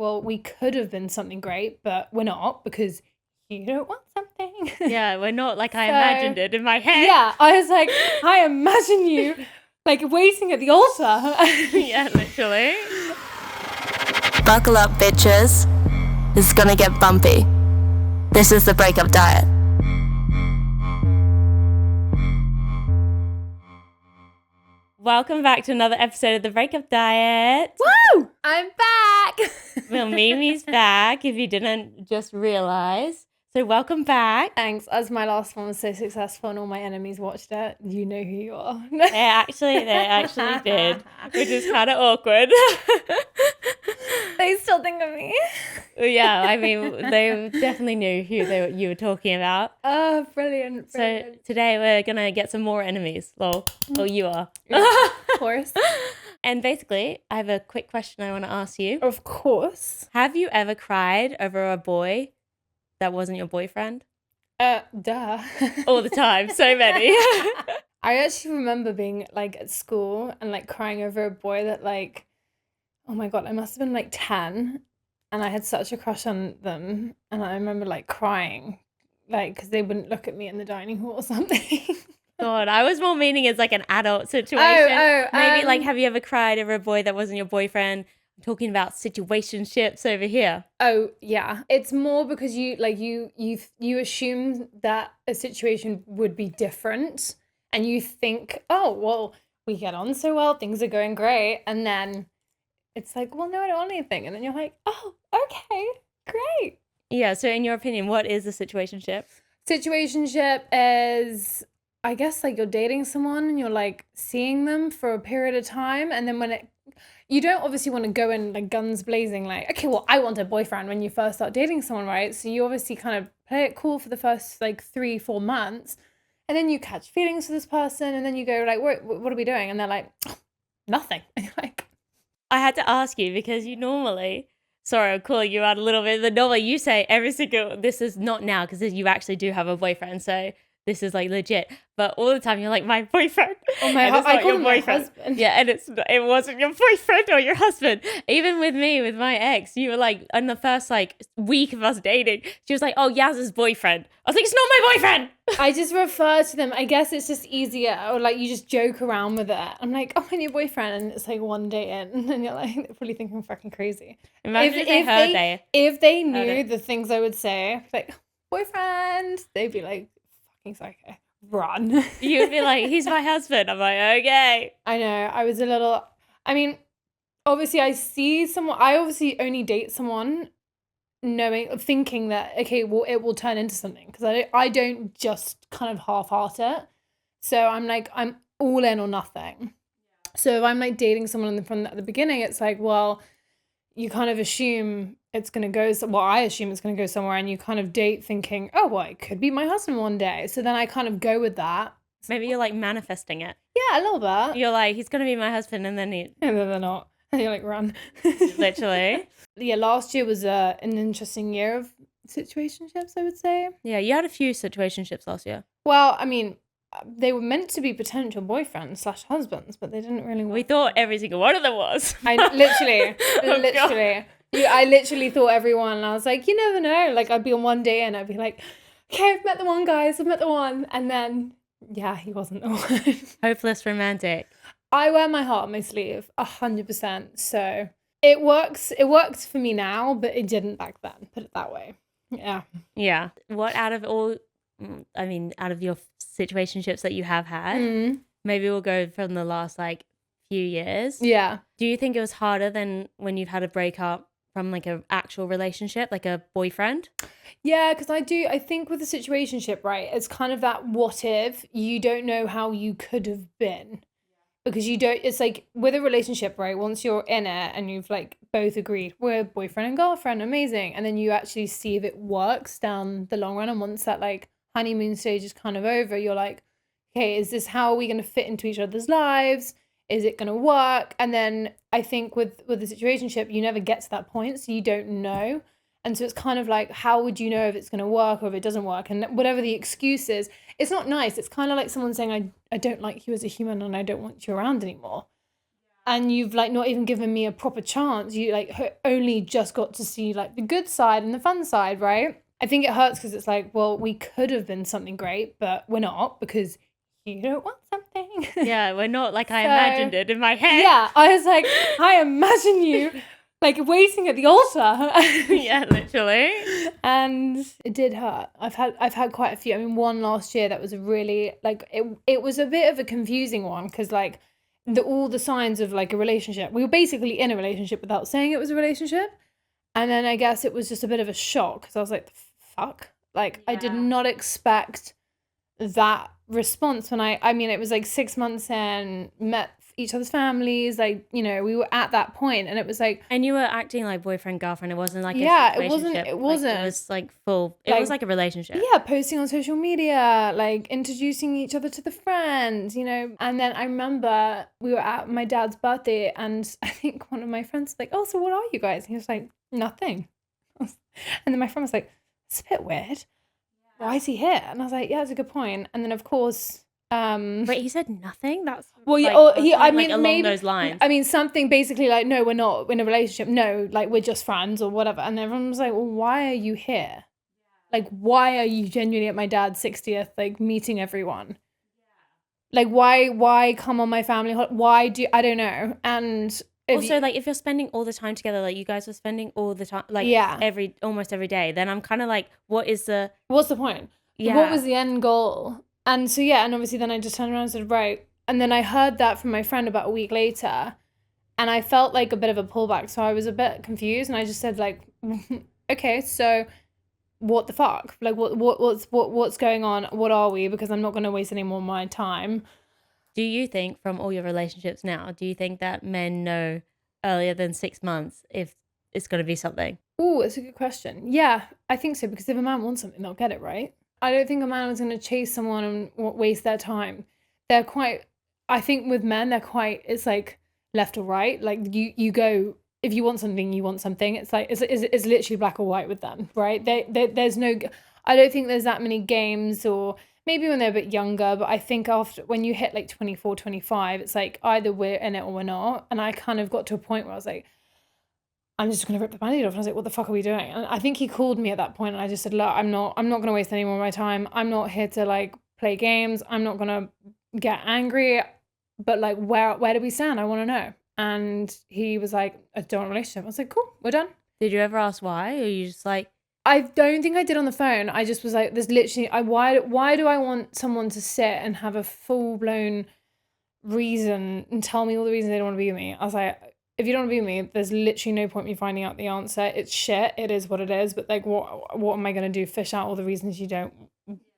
well, we could have been something great, but we're not because you don't want something. Yeah, we're not like I imagined it in my head. Yeah, I was like, I imagine you like waiting at the altar. Yeah, literally. Buckle up, bitches. It's gonna get bumpy. This is the breakup diet. Welcome back to another episode of the Breakup Diet. Woo! I'm back. Well, Mimi's back, if you didn't just realize. So welcome back. Thanks. As my last one was so successful and all my enemies watched it, you know who you are. They actually did, which is kind of awkward. They still think of me. Yeah, I mean, they definitely knew who you were talking about. Oh, brilliant. So today we're going to get some more enemies. Lol. Oh, you are. Yeah, of course. And basically, I have a quick question I want to ask you. Of course. Have you ever cried over a boy that wasn't your boyfriend? Duh. All the time. So many. I actually remember being like at school and like crying over a boy that like, oh my God, I must have been like 10 and I had such a crush on them. And I remember like crying, like, because they wouldn't look at me in the dining hall or something. God, I was more meaning as like an adult situation. Maybe like, have you ever cried over a boy that wasn't your boyfriend? I'm talking about situationships over here. Oh yeah, it's more because you like you assume that a situation would be different, and you think, oh well, we get on so well, things are going great, and then it's like, well, no, I don't want anything, and then you're like, oh, okay, great. Yeah. So, in your opinion, what is a situationship? Situationship is, I guess, like you're dating someone and you're like seeing them for a period of time, and then when you don't obviously want to go in like guns blazing, like, okay, well, I want a boyfriend when you first start dating someone, right? So you obviously kind of play it cool for the first like 3-4 months, and then you catch feelings for this person, and then you go like, what are we doing? And they're like, oh, nothing. And you're like, I had to ask you because you normally, sorry, I'm calling you out a little bit, but normally you say this is not now because you actually do have a boyfriend, so this is like legit. But all the time you're like, my boyfriend. Oh my, I call him my husband. Yeah, and it wasn't your boyfriend or your husband. Even with me, with my ex, you were like, in the first like week of us dating, she was like, oh, Yaz's boyfriend. I was like, it's not my boyfriend. I just refer to them. I guess it's just easier, or like you just joke around with it. I'm like, oh, I'm your boyfriend, and it's like one day in, and you're like, they're probably thinking I'm fucking crazy. Imagine if they knew the things I would say, like boyfriend, they'd be like, fucking psycho. Run. You'd be like, he's my husband. I'm like, okay. I know. I was a little, I mean, obviously I obviously only date someone thinking that, okay, well, it will turn into something, because I don't just kind of half-heart it. So I'm like, I'm all in or nothing. So if I'm like dating someone from at the beginning, it's like, well, you kind of assume it's going to go, well, I assume it's going to go somewhere, and you kind of date thinking, oh, well, it could be my husband one day. So then I kind of go with that. Maybe you're like manifesting it. Yeah, a little bit. You're like, he's going to be my husband, and then they're not. And you're like, run. Literally. Yeah, last year was an interesting year of situationships, I would say. Yeah, you had a few situationships last year. Well, I mean, they were meant to be potential boyfriends / husbands, but they didn't really work. We thought every single one of them was. I literally. I literally thought everyone, and I was like, you never know. Like, I'd be on one day and I'd be like, okay, I've met the one, guys. I've met the one. And then, yeah, he wasn't the one. Hopeless romantic. I wear my heart on my sleeve 100%. So it works. It works for me now, but it didn't back then. Put it that way. Yeah. Yeah. What out of your situationships that you have had, maybe we'll go from the last like few years. Yeah. Do you think it was harder than when you've had a breakup from like an actual relationship, like a boyfriend? Yeah, because I think with a situationship, right, it's kind of that what if, you don't know how you could have been. Because you don't, it's like with a relationship, right, once you're in it and you've like both agreed, we're boyfriend and girlfriend, amazing. And then you actually see if it works down the long run. And once that like honeymoon stage is kind of over, you're like, okay, is this how are we going to fit into each other's lives? Is it going to work? And then I think with the situationship, you never get to that point, so you don't know. And so it's kind of like, how would you know if it's going to work or if it doesn't work? And whatever the excuse is, it's not nice. It's kind of like someone saying, I don't like you as a human and I don't want you around anymore. and you've like not even given me a proper chance. You like only just got to see like the good side and the fun side, right? I think it hurts because it's like, well, we could have been something great, but we're not because you don't want something. Yeah, we're not like I So, imagined it in my head. Yeah, I was like, I imagine you like waiting at the altar. Yeah, literally. And it did hurt. I've had quite a few. I mean, one last year that was a really like it was a bit of a confusing one because like all the signs of like a relationship. We were basically in a relationship without saying it was a relationship. And then I guess it was just a bit of a shock because I was like, the fuck? Like, I did not expect that response when I mean, it was like 6 months in, met each other's families, like, you know, we were at that point and it was like. And you were acting like boyfriend, girlfriend. It wasn't like a it wasn't. situationship. It wasn't. Like, it was like full. It was like a relationship. Yeah, posting on social media, like introducing each other to the friends, you know. And then I remember we were at my dad's birthday and I think one of my friends was like, oh, so what are you guys? And he was like, nothing. And then my friend was like, it's a bit weird. Why is he here? And I was like, yeah, that's a good point. And then of course, wait, he said nothing? That's well, like, I mean, along maybe those lines. I mean, something basically like, no, we're not in a relationship. No, like we're just friends or whatever. And everyone was like, well, why are you here? Like, why are you genuinely at my dad's 60th, like meeting everyone? Like, why come on my family? Why do I don't know. And also, like, if you're spending all the time together, like you guys were spending all the time, like almost every day, then I'm kind of like, what's the point? Yeah. What was the end goal? And so, yeah, and obviously then I just turned around and said, right. And then I heard that from my friend about a week later and I felt like a bit of a pullback. So I was a bit confused and I just said like, okay, so what the fuck? Like what's going on? What are we? Because I'm not going to waste any more of my time. Do you think from all your relationships now, do you think that men know earlier than 6 months if it's going to be something? Oh, it's a good question. Yeah, I think so. Because if a man wants something, they'll get it, right? I don't think a man is going to chase someone and waste their time. They're quite, I think with men, it's like left or right. Like you go, if you want something, you want something. It's like, it's literally black or white with them, right? There's no, I don't think there's that many games or maybe when they're a bit younger, but I think when you hit like 24, 25, it's like either we're in it or we're not. And I kind of got to a point where I was like, I'm just going to rip the Band-Aid off. And I was like, what the fuck are we doing? And I think he called me at that point and I just said, look, I'm not going to waste any more of my time. I'm not here to like play games. I'm not going to get angry, but like, where do we stand? I want to know. And he was like, I don't want a relationship. I was like, cool, we're done. Did you ever ask why? Or you just like... I don't think I did on the phone. I just was like, there's literally, why do I want someone to sit and have a full-blown reason and tell me all the reasons they don't want to be with me? I was like, if you don't want to be with me, there's literally no point me finding out the answer. It's shit. It is what it is. But like, what am I going to do? Fish out all the reasons you don't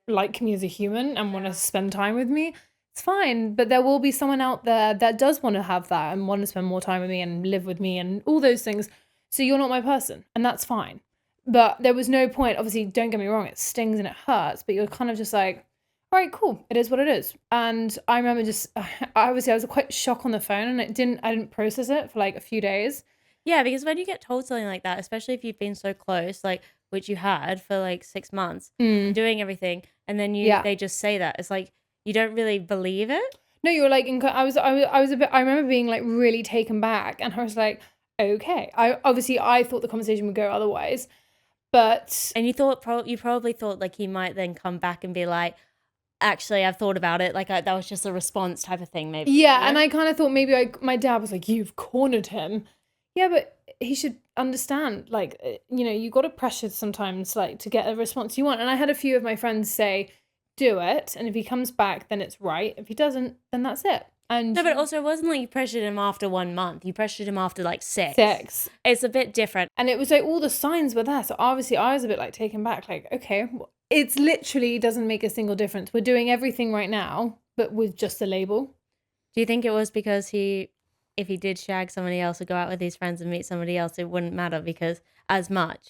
like me as a human and want to spend time with me? It's fine. But there will be someone out there that does want to have that and want to spend more time with me and live with me and all those things. So you're not my person. And that's fine. But there was no point. Obviously, don't get me wrong. It stings and it hurts. But you're kind of just like, all right, cool. It is what it is. And I remember I was quite shocked on the phone and I didn't process it for like a few days. Yeah, because when you get told something like that, especially if you've been so close, like which you had for like 6 months, doing everything, and then they just say that, it's like you don't really believe it. No, you were like, I was a bit. I remember being like really taken back, and I was like, okay. I thought the conversation would go otherwise, but and you probably thought like he might then come back and be like, actually, I've thought about it. Like that was just a response type of thing, maybe. Yeah, and I kind of thought maybe my dad was like, you've cornered him. Yeah, but he should understand, like, you know, you got to pressure sometimes, like, to get a response you want. And I had a few of my friends say, do it. And if he comes back, then it's right. If he doesn't, then that's it. And no, but also it wasn't like you pressured him after 1 month. You pressured him after like 6. It's a bit different. And it was like all the signs were there. So obviously I was a bit like taken back, like, okay, it's literally doesn't make a single difference. We're doing everything right now, but with just a label. Do you think it was because if he did shag somebody else or go out with his friends and meet somebody else, it wouldn't matter because as much?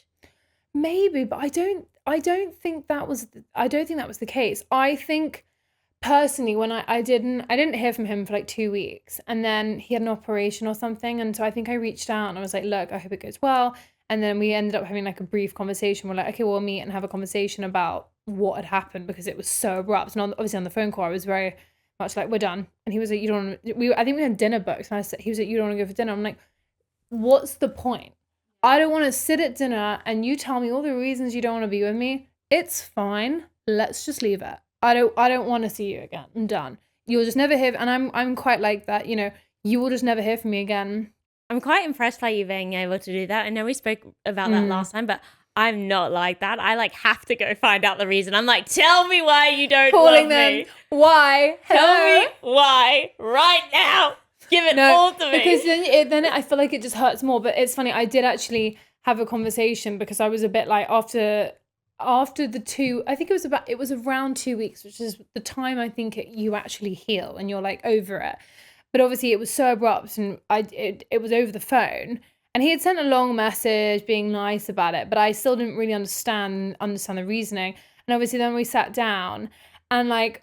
Maybe, but I don't think that was the case. I think personally when I didn't hear from him for like 2 weeks and then he had an operation or something, and so I think I reached out and I was like, look, I hope it goes well. And then we ended up having like a brief conversation. We're like, okay, we'll meet and have a conversation about what had happened because it was so abrupt. And obviously on the phone call, I was very much like, we're done. And he was like, you don't want to, I think we had dinner booked. And he was like, you don't want to go for dinner. I'm like, what's the point? I don't want to sit at dinner and you tell me all the reasons you don't want to be with me. It's fine. Let's just leave it. I don't want to see you again. I'm done. You'll just never hear. And I'm quite like that, you know, you will just never hear from me again. I'm quite impressed by you being able to do that. I know we spoke about that last time, but I'm not like that. I like have to go find out the reason. I'm like, tell me why you don't Calling love them. me. Why? Tell me why right now. Give it all to me. Because then I feel like it just hurts more. But it's funny. I did actually have a conversation because I was a bit like after the 2, I think it was around 2 weeks, which is the time I think you actually heal and you're like over it. But obviously it was so abrupt and it was over the phone. And he had sent a long message being nice about it, but I still didn't really understand the reasoning. And obviously then we sat down and like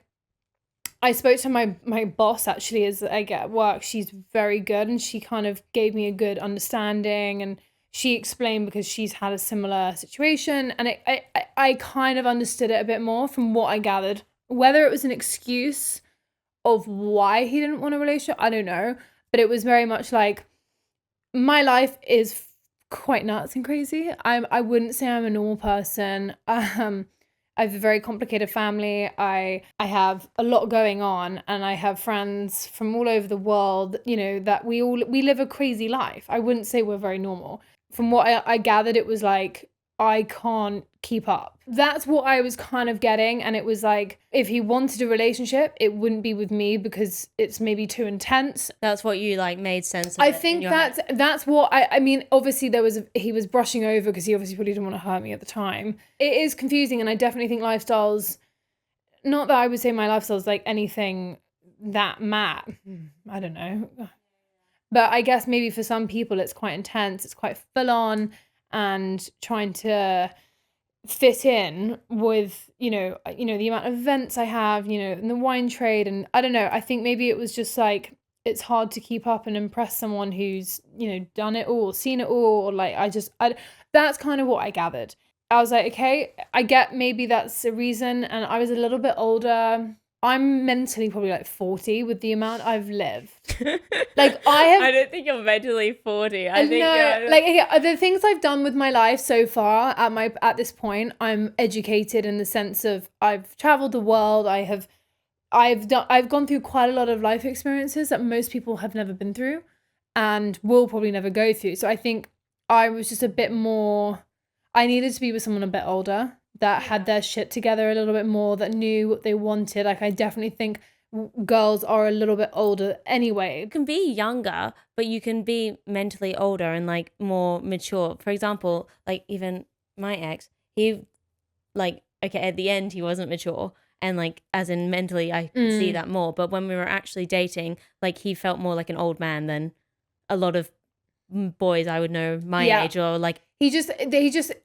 I spoke to my boss actually as I get at work. She's very good and she kind of gave me a good understanding and she explained because she's had a similar situation and I kind of understood it a bit more from what I gathered. Whether it was an excuse of why he didn't want a relationship, I don't know. But it was very much like, my life is quite nuts and crazy. I wouldn't say I'm a normal person. I have a very complicated family. I have a lot going on and I have friends from all over the world, you know, that we live a crazy life. I wouldn't say we're very normal. From what I gathered, it was like, I can't keep up. That's what I was kind of getting. And it was like, if he wanted a relationship, it wouldn't be with me because it's maybe too intense. That's what you like made sense of. I think that's what I mean, obviously he was brushing over because he obviously probably didn't want to hurt me at the time. It is confusing. And I definitely think lifestyles, not that I would say my lifestyle is like anything that mad. I don't know. But I guess maybe for some people it's quite intense. It's quite full on. And trying to fit in with, you know, the amount of events I have, you know, in the wine trade. And I don't know, I think maybe it was just like, it's hard to keep up and impress someone who's, you know, done it all, seen it all. Or like, that's kind of what I gathered. I was like, okay, I get maybe that's a reason. And I was a little bit older. I'm mentally probably like 40 with the amount I've lived. Like I don't think you're mentally 40. I think like the things I've done with my life so far at this point, I'm educated in the sense of I've traveled the world. I've gone through quite a lot of life experiences that most people have never been through and will probably never go through. So I think I was just a bit more, I needed to be with someone a bit older that had their shit together a little bit more, that knew what they wanted. Like I definitely think girls are a little bit older anyway. You can be younger, but you can be mentally older and like more mature. For example, like even my ex, he like, okay, at the end he wasn't mature and like as in mentally I could see that more. But when we were actually dating, like he felt more like an old man than a lot of boys I would know my age or like he just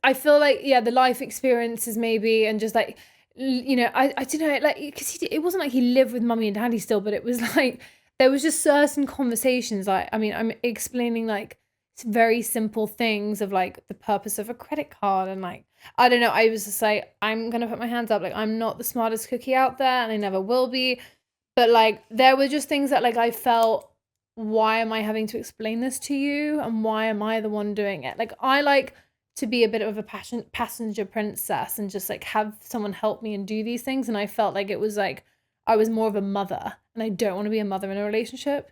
I feel like the life experiences maybe and just like, you know, I don't know, like because it wasn't like he lived with mummy and daddy still, but it was like there was just certain conversations like, I mean, I'm explaining like very simple things of like the purpose of a credit card and like I don't know, I was just like, I'm gonna put my hands up, like I'm not the smartest cookie out there and I never will be, but like there were just things that like I felt, why am I having to explain this to you and why am I the one doing it? Like I like to be a bit of a passenger princess and just like have someone help me and do these things, and I felt like it was like I was more of a mother and I don't want to be a mother in a relationship.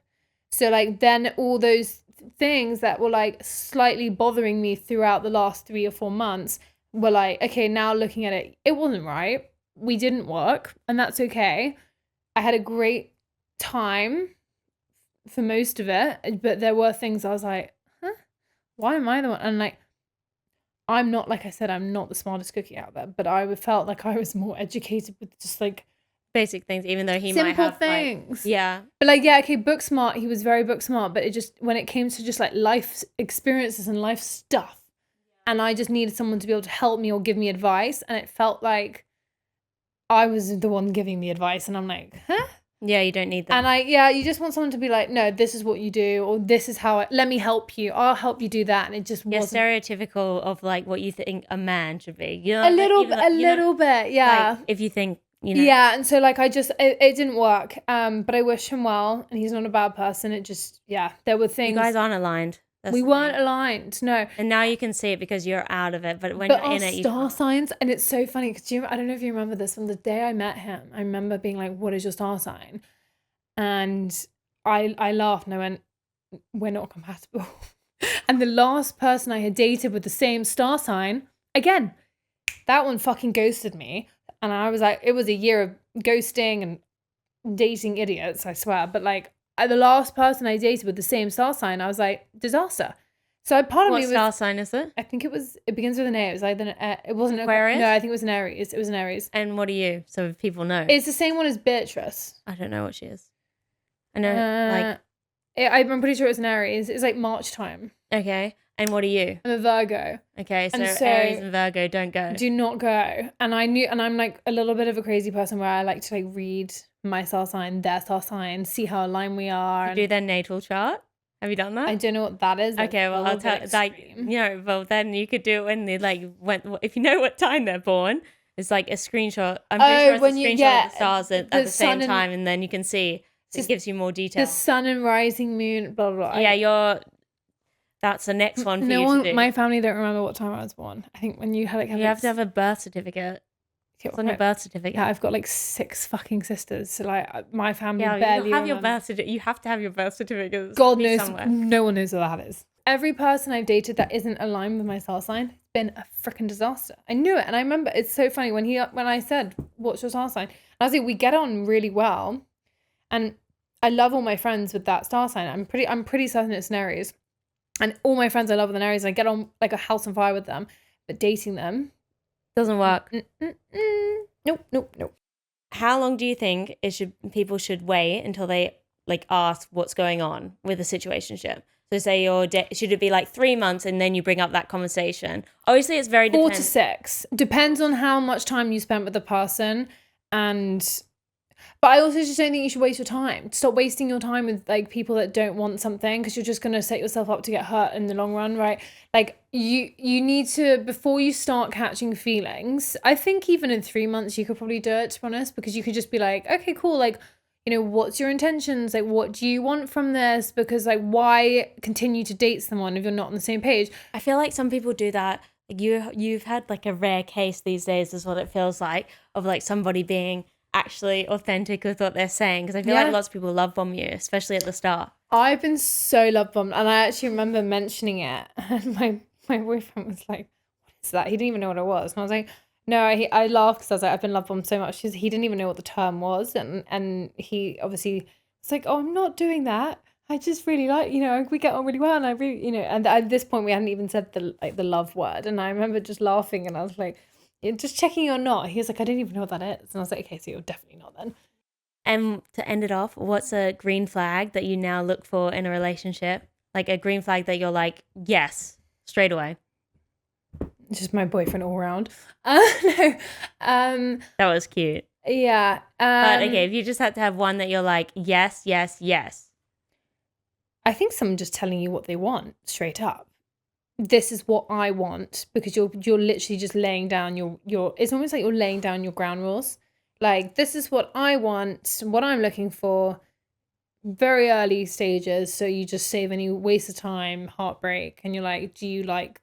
So like then all those things that were like slightly bothering me throughout the last 3 or 4 months were like, okay, now looking at it, it wasn't right, we didn't work and that's okay. I had a great time for most of it, but there were things I was like, why am I the one? And like, I'm not, like I said, I'm not the smartest cookie out there, but I felt like I was more educated with just like basic things, even though he simple might have things. Like, but like, okay, book smart, he was very book smart, but it just, when it came to just like life experiences and life stuff, and I just needed someone to be able to help me or give me advice, and it felt like I was the one giving the advice, and I'm like, yeah, you don't need that. And you just want someone to be like, no, this is what you do, or this is how let me help you. I'll help you do that. And it just wasn't stereotypical of like what you think a man should be. You know, a little bit, yeah. Like, if you think you know. Yeah, and so like it didn't work. But I wish him well, and he's not a bad person. It just there were things. You guys aren't aligned. That's we the weren't thing. aligned, no. And now you can see it because you're out of it. But when But you're our in it, you star can't. signs, and it's so funny because I don't know if you remember this from the day I met him. I remember being like, "What is your star sign?" And I laughed and I went, "We're not compatible." And the last person I had dated with the same star sign, again, that one fucking ghosted me. And I was like, it was a year of ghosting and dating idiots, I swear. But like the last person I dated with the same star sign, I was like, disaster. So part of What me was, star sign is it? I think it begins with an A. It was either it wasn't Aquarius? No, I think it was an Aries. It was an Aries. And what are you? So if people know. It's the same one as Beatrice. I don't know what she is. I know, I'm pretty sure it was an Aries. It's like March time. okay. And what are you? I'm a Virgo. Okay, so, And so- Aries and Virgo don't go. Do not go. And I'm like a little bit of a crazy person where I like to like read my star sign, their star sign, see how aligned we are. You do their natal chart? Have you done that? I don't know what that is. That's Okay, well, a I'll little tell. bit Like, extreme. well, then you could do it when they if you know what time they're born. It's like a screenshot. I'm pretty sure it's when a you- screenshot yeah, of the stars at the the same sun and- time, and then you can see. So it gives you more The detail. sun and rising moon, blah blah blah. Yeah, that's the next one for No you one, to do. my family don't remember what time I was born. I think when you had like You have to have a birth certificate. It's on your birth certificate. Yeah, I've got like 6 fucking sisters. So like my family Yeah, you barely have your remember. birth certificate. You have to have your birth certificate. It's God be knows, somewhere. no one knows what that is. Every person I've dated that isn't aligned with my star sign has been a freaking disaster. I knew it, and I remember it's so funny when I said, "What's your star sign?" And I was like, "We get on really well," and I love all my friends with that star sign. I'm pretty certain it's an Aries, and all my friends I love with an Aries. And I get on like a house on fire with them, but dating them Doesn't work. Nope. How long do you think people should wait until they like ask what's going on with a situationship? So say should it be like 3 months and then you bring up that conversation? Obviously, it's very 4 to 6 depends on how much time you spent with the person, but I also just don't think you should waste your time. Stop wasting your time with like people that don't want something, because you're just going to set yourself up to get hurt in the long run, right? Like you need to, before you start catching feelings, I think even in 3 months you could probably do it, to be honest, because you could just be like, okay, cool, like, you know, what's your intentions? Like, what do you want from this? Because like, why continue to date someone if you're not on the same page? I feel like some people do that. Like you've had like a rare case these days, is what it feels like, of like somebody being actually authentic with what they're saying. Because I feel like lots of people love bomb you, especially at the start. I've been so love bombed, and I actually remember mentioning it, and my boyfriend was like, "What is that?" He didn't even know what it was, and I was like, "No." I laughed because I was like, "I've been love bombed so much." He didn't even know what the term was, and he obviously was like, "Oh, I'm not doing that. I just really like, you know, we get on really well, and I really, you know." And at this point, we hadn't even said the love word, and I remember just laughing, and I was like, "You're just checking you're not." He was like, "I didn't even know what that is," and I was like, "Okay, so you're definitely not then." And to end it off, what's a green flag that you now look for in a relationship? Like a green flag that you're like, yes, straight away. Just my boyfriend all around. No, That was cute. yeah. But okay, if you just had to have one that you're like, yes, yes, yes. I think someone just telling you what they want straight up. This is what I want, because you're literally just laying down your it's almost like you're laying down your ground rules. Like, this is what I want, what I'm looking for, very early stages, so you just save any waste of time, heartbreak, and you're like, do you want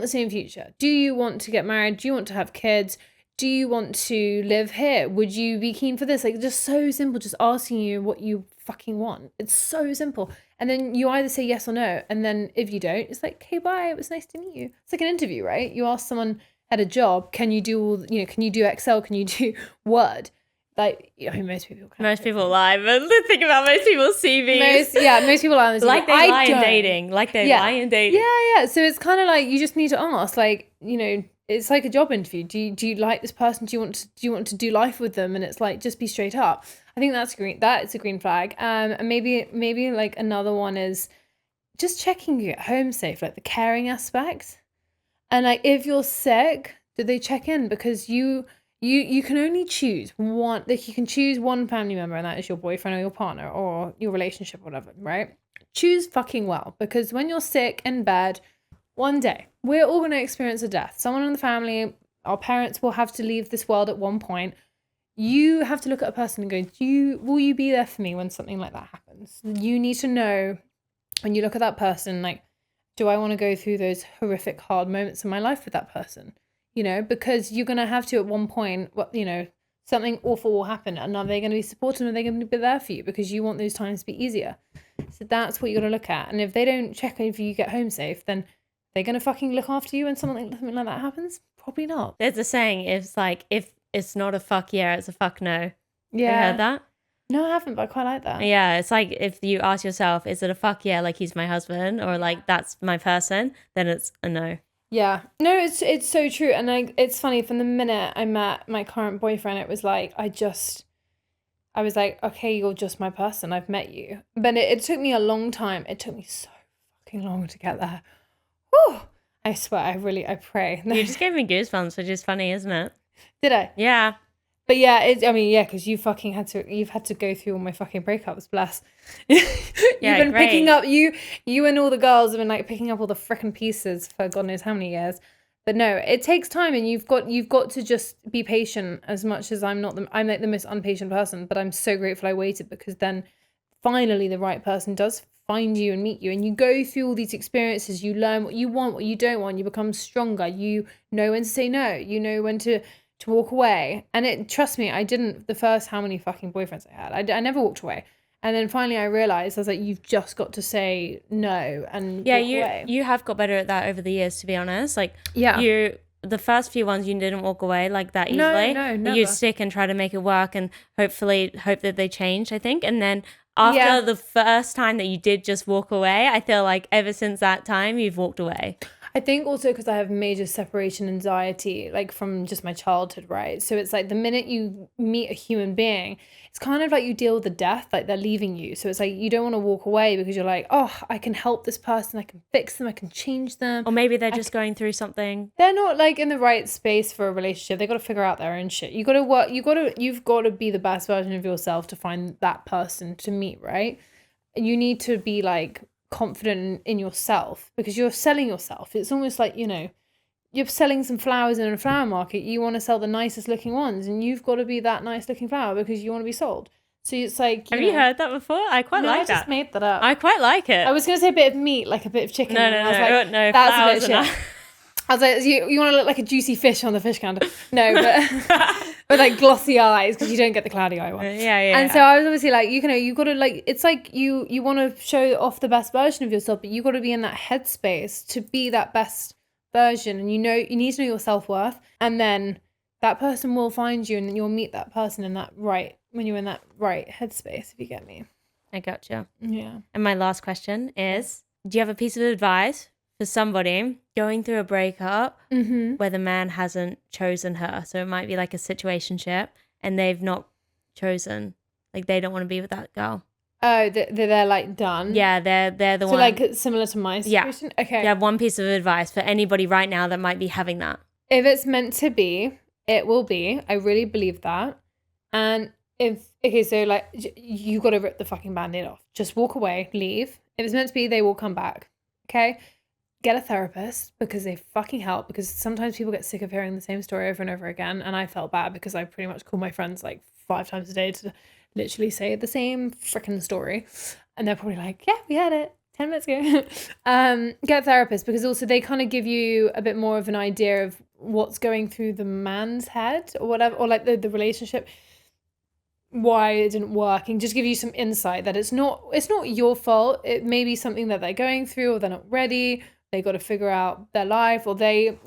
the same future? Do you want to get married? Do you want to have kids? Do you want to live here? Would you be keen for this? Like, just so simple, just asking you what you fucking want. It's so simple. And then you either say yes or no. And then if you don't, it's like, okay, bye. It was nice to meet you. It's like an interview, right? You ask someone at a job, can you do can you do Excel? Can you do Word? Like, I mean, most people can. Most people lie, but think about most people's CVs. Most people are. Like they lie in dating. Like they lie in dating. Yeah. So it's kind of like, you just need to ask, like, it's like a job interview. Do you like this person? Do you want to do life with them? And it's like, just be straight up. I think that's green. That is a green flag. And maybe like another one is just checking you get home safe, like the caring aspect. And like, if you're sick, do they check in? Because you can only choose one. Like, you can choose one family member, and that is your boyfriend or your partner or your relationship or whatever, right? Choose fucking well, because when you're sick in bed, one day we're all going to experience a death. Someone in the family, Our parents will have to leave this world at one point. You have to look at a person and go, will you be there for me when something like that happens? You need to know when you look at that person, like, do I want to go through those horrific, hard moments in my life with that person? You know, because you're going to have to at one point, you know, something awful will happen, and are they going to be supportive, and are they going to be there for you because you want those times to be easier? So that's what you got to look at. And if they don't check if you get home safe, then they're going to fucking look after you when something like that happens? Probably not. There's a saying, it's like, if it's not a fuck yeah, it's a fuck no. Yeah. Have you heard that? No, I haven't, but I quite like that. Yeah, it's like if you ask yourself, is it a fuck yeah, like he's my husband, or like that's my person, then it's a no. Yeah. No, it's so true. And it's funny, from the minute I met my current boyfriend, it was like, I was like, okay, you're just my person. I've met you. But it took me a long time. It took me so fucking long to get there. Whew. I swear, I pray. You just gave me goosebumps, which is funny, isn't it? Did I? Yeah. But yeah, because you've had to go through all my fucking breakups, bless. You've been great. picking up, you and all the girls have been like picking up all the frickin' pieces for God knows how many years. But no, it takes time, and you've got to just be patient. As much as I'm like the most impatient person, but I'm so grateful I waited, because then finally the right person does find you and meet you, and you go through all these experiences. You learn what you want, what you don't want. You become stronger. You know when to say no. You know when to walk away. And trust me, I didn't, the first how many fucking boyfriends I had, I never walked away. And then finally I realized, I was like, you've just got to say no and walk away. You have got better at that over the years, to be honest. Like, yeah, the first few ones you didn't walk away like that easily. No, never. You stick and try to make it work, and hopefully hope that they change, I think. And then after the first time that you did just walk away, I feel like ever since that time you've walked away. I think also because I have major separation anxiety, like from just my childhood, right? So it's like the minute you meet a human being, it's kind of like you deal with the death, like they're leaving you. So it's like you don't want to walk away because you're like, oh, I can help this person, I can fix them, I can change them. Or maybe they're just going through something. They're not like in the right space for a relationship. They got to figure out their own shit. You got to work. You've got to be the best version of yourself to find that person to meet, right? You need to be like confident in yourself, because you're selling yourself. It's almost like, you know, you're selling some flowers in a flower market. You want to sell the nicest looking ones, and you've got to be that nice looking flower because you want to be sold. So it's like, have you heard that before? I quite like that. I just made that up. I quite like it. I was going to say a bit of meat, like a bit of chicken. No, no, that's a bit shit. I was like, you want to look like a juicy fish on the fish counter. No, but with like glossy eyes, because you don't get the cloudy eye one. Yeah. And so I was obviously like, you got to like, it's like you want to show off the best version of yourself, but you got to be in that headspace to be that best version. And you need to know your self-worth, and then that person will find you, and then you'll meet that person when you're in that right headspace, if you get me. I gotcha. Yeah. And my last question is, do you have a piece of advice for somebody going through a breakup where the man hasn't chosen her? So it might be like a situationship, and they've not chosen, like they don't want to be with that girl. Oh, they're like done. Yeah, they're the one. So like similar to my situation. Yeah. Okay. You have one piece of advice for anybody right now that might be having that. If it's meant to be, it will be. I really believe that. And so like you got to rip the fucking band-aid off. Just walk away, leave. If it's meant to be, they will come back. Okay. Get a therapist, because they fucking help, because sometimes people get sick of hearing the same story over and over again. And I felt bad because I pretty much call my friends like 5 times a day to literally say the same freaking story. And they're probably like, yeah, we had it 10 minutes ago. Get a therapist, because also they kind of give you a bit more of an idea of what's going through the man's head or whatever, or like the relationship, why it didn't work, and just give you some insight that it's not your fault. It may be something that they're going through, or they're not ready. They got to figure out their life, or they,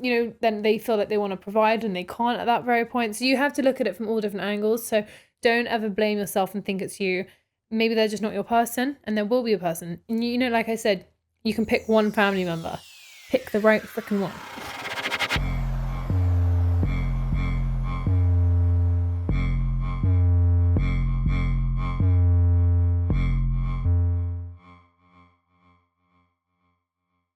then they feel like they want to provide and they can't at that very point. So you have to look at it from all different angles. So don't ever blame yourself and think it's you. Maybe they're just not your person, and there will be a person. And like I said, you can pick one family member. Pick the right freaking one.